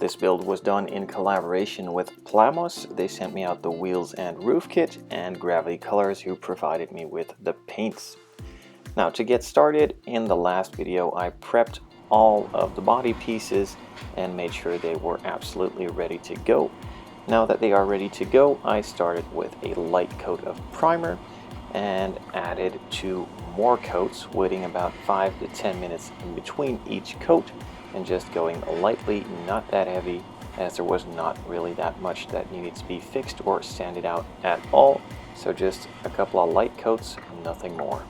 This build was done in collaboration with Plamos. They sent me out the wheels and roof kit, and Gravity Colors, who provided me with the paints. Now, to get started, in the last video I prepped all of the body pieces and made sure they were absolutely ready to go. Now that they are ready to go, I started with a light coat of primer and added 2 more coats, waiting about 5 to 10 minutes in between each coat and just going lightly, not that heavy, as there was not really that much that needed to be fixed or sanded out at all. So just a couple of light coats, nothing more.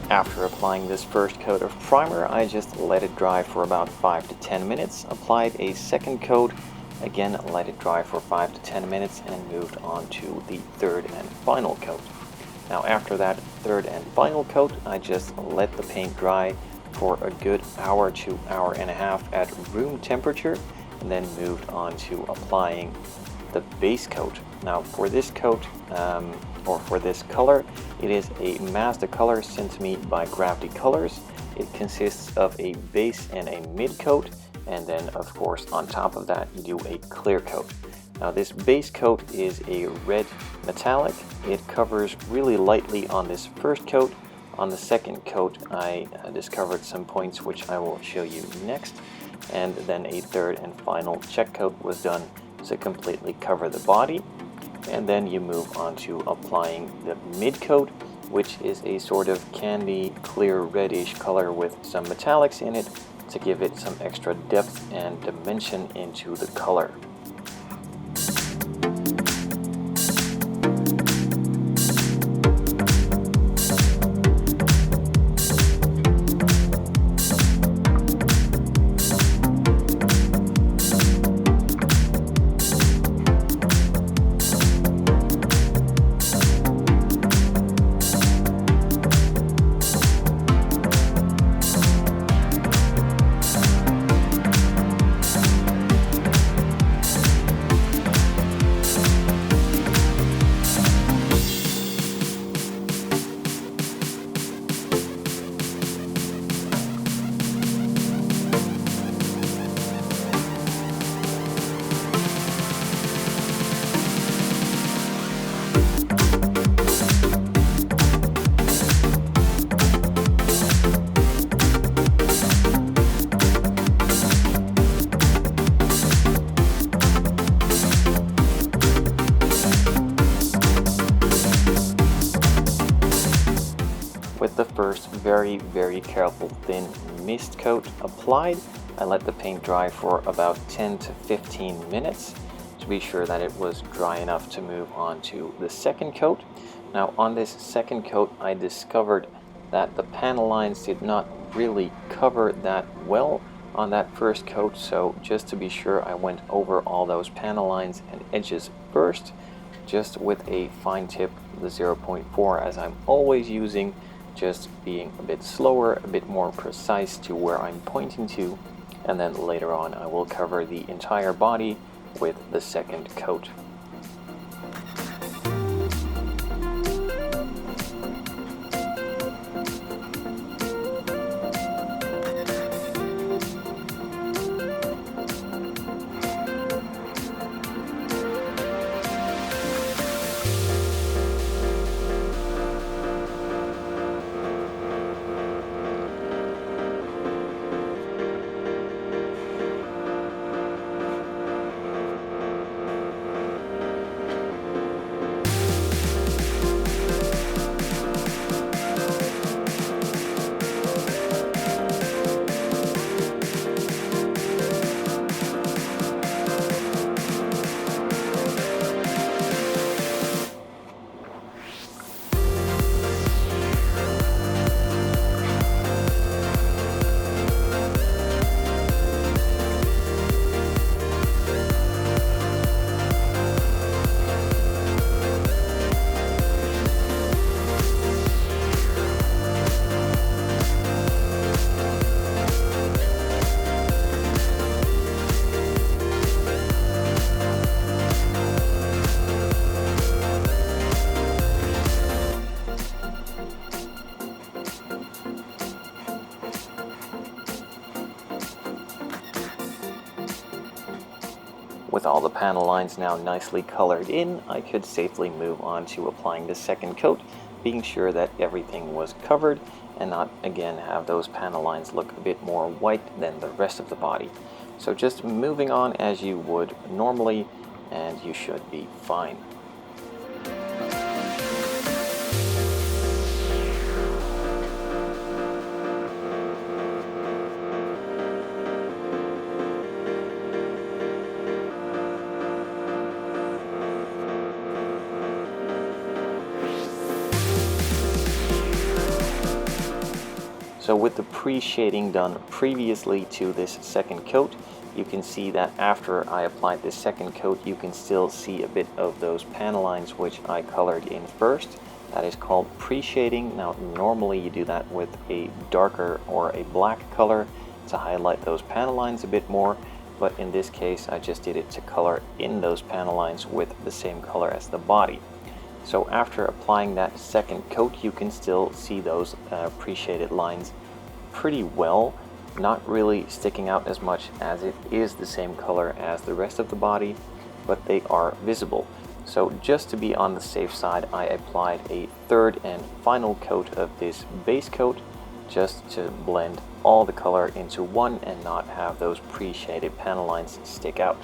After applying this first coat of primer, I just let it dry for about 5 to 10 minutes, applied a second coat, again let it dry for 5 to 10 minutes, and moved on to the third and final coat. Now after that third and final coat, I just let the paint dry for a good hour to hour and a half at room temperature, and then moved on to applying the base coat. Now for this coat, or for this color, it is a Mazda color sent to me by Gravity Colors. It consists of a base and a mid coat, and then of course on top of that you do a clear coat. Now this base coat is a red metallic. It covers really lightly on this first coat. On the second coat I discovered some points which I will show you next, and then a third and final check coat was done to completely cover the body. And then you move on to applying the mid coat, which is a sort of candy clear reddish color with some metallics in it to give it some extra depth and dimension into the color. With the first very careful thin mist coat applied, I let the paint dry for about 10 to 15 minutes to be sure that it was dry enough to move on to the second coat. Now on this second coat I discovered that the panel lines did not really cover that well on that first coat, so just to be sure I went over all those panel lines and edges first, just with a fine tip, the 0.4 as I'm always using, just being a bit slower, a bit more precise to where I'm pointing to, and then later on I will cover the entire body with the second coat. With all the panel lines now nicely colored in, I could safely move on to applying the second coat, being sure that everything was covered and not again have those panel lines look a bit more white than the rest of the body. So just moving on as you would normally, and you should be fine. So with the pre-shading done previously to this second coat, you can see that after I applied this second coat, you can still see a bit of those panel lines which I colored in first. That is called pre-shading. Now normally you do that with a darker or a black color to highlight those panel lines a bit more, but in this case I just did it to color in those panel lines with the same color as the body. So after applying that second coat, you can still see those pre-shaded lines pretty well, not really sticking out as much as it is the same color as the rest of the body, but they are visible. So just to be on the safe side, I applied a third and final coat of this base coat just to blend all the color into one and not have those pre-shaded panel lines stick out.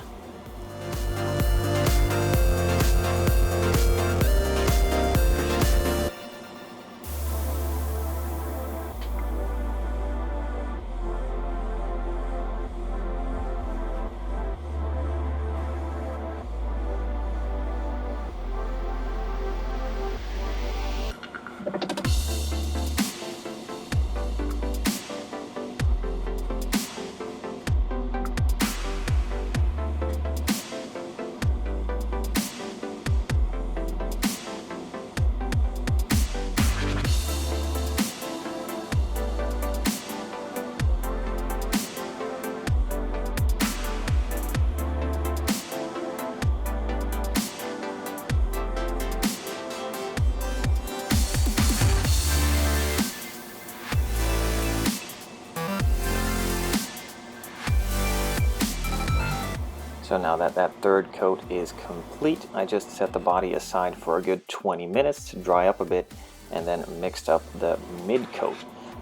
So now that that third coat is complete, I just set the body aside for a good 20 minutes to dry up a bit and then mixed up the mid coat.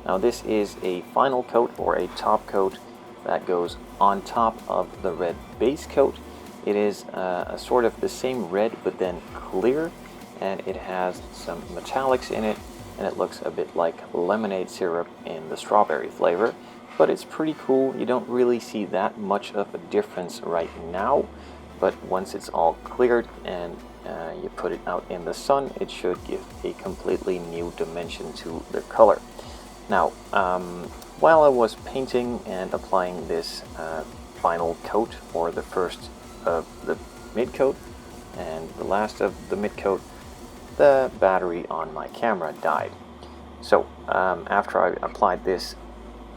Now this is a final coat or a top coat that goes on top of the red base coat. It is a sort of the same red but then clear, and it has some metallics in it, and it looks a bit like lemonade syrup in the strawberry flavor, but it's pretty cool. You don't really see that much of a difference right now, but once it's all cleared and you put it out in the sun, it should give a completely new dimension to the color. Now, while I was painting and applying this final coat, or the first of the mid coat and the last of the mid coat, the battery on my camera died. So after I applied this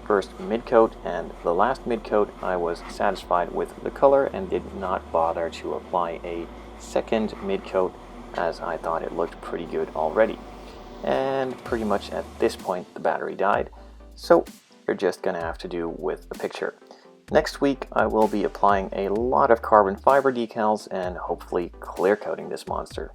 first mid coat and the last mid coat, I was satisfied with the color and did not bother to apply a second mid coat, as I thought it looked pretty good already. And pretty much at this point the battery died, so you're just gonna have to do with the picture. Next week I will be applying a lot of carbon fiber decals and hopefully clear coating this monster.